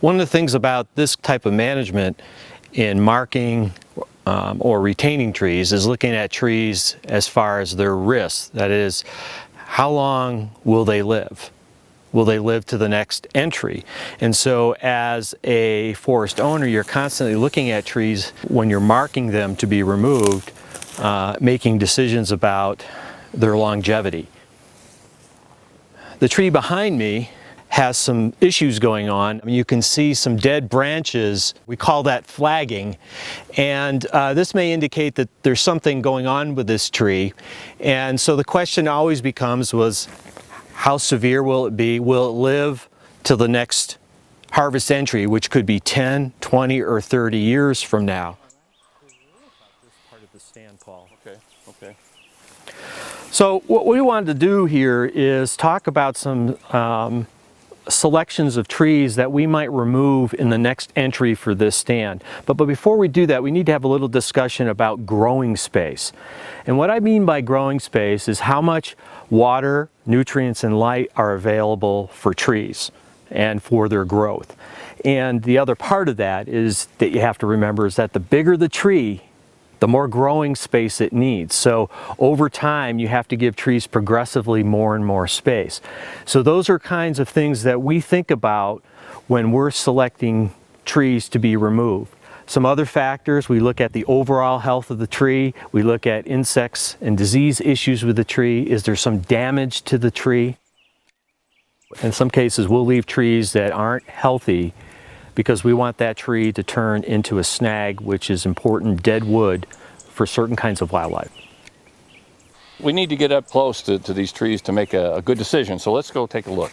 One of the things about this type of management in marking or retaining trees is looking at trees as far as their risks. That is, how long will they live? Will they live to the next entry? And so as a forest owner, you're constantly looking at trees when you're marking them to be removed, making decisions about their longevity. The tree behind me has some issues going on. I mean, you can see some dead branches. We call that flagging. And this may indicate that there's something going on with this tree. And so the question always becomes how severe will it be? Will it live to the next harvest entry, which could be 10, 20, or 30 years from now? Okay. So what we wanted to do here is talk about some selections of trees that we might remove in the next entry for this stand. But before we do that, we need to have a little discussion about growing space. And what I mean by growing space is how much water, nutrients, and light are available for trees and for their growth. And the other part of that is that you have to remember is that the bigger the tree, the more growing space it needs. So over time, you have to give trees progressively more and more space. So those are kinds of things that we think about when we're selecting trees to be removed. Some other factors, we look at the overall health of the tree, we look at insects and disease issues with the tree. Is there some damage to the tree? In some cases, we'll leave trees that aren't healthy because we want that tree to turn into a snag, which is important dead wood for certain kinds of wildlife. We need to get up close to these trees to make a good decision, so let's go take a look.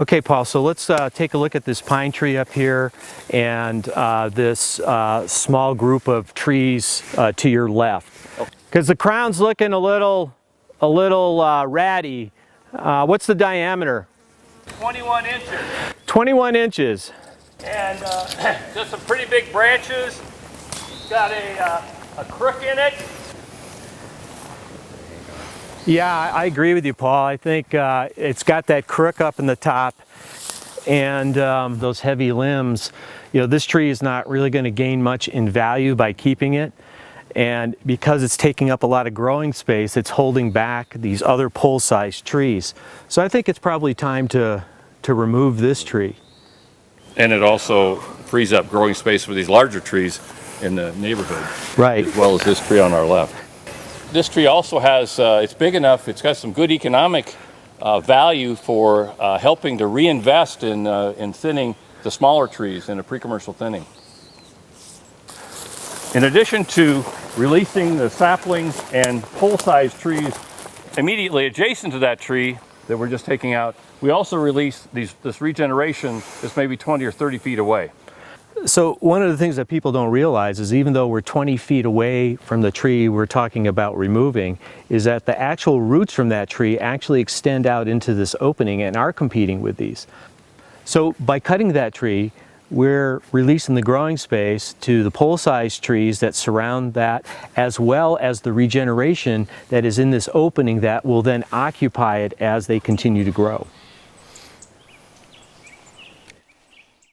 Okay, Paul, so let's take a look at this pine tree up here and this small group of trees to your left. Because the crown's looking a little ratty. What's the diameter? 21 inches. 21 inches. And just some pretty big branches. Got a crook in it. Yeah, I agree with you, Paul. I think it's got that crook up in the top and those heavy limbs. You know, this tree is not really going to gain much in value by keeping it. And because it's taking up a lot of growing space, it's holding back these other pole-sized trees. So I think it's probably time to remove this tree. And it also frees up growing space for these larger trees in the neighborhood. Right. As well as this tree on our left. This tree also has, it's big enough, it's got some good economic value for helping to reinvest in thinning the smaller trees in a pre-commercial thinning. In addition to releasing the saplings and pole-sized trees immediately adjacent to that tree that we're just taking out, we also release this regeneration that's maybe 20 or 30 feet away. So one of the things that people don't realize is even though we're 20 feet away from the tree we're talking about removing, is that the actual roots from that tree actually extend out into this opening and are competing with these. So by cutting that tree, we're releasing the growing space to the pole-sized trees that surround that, as well as the regeneration that is in this opening that will then occupy it as they continue to grow.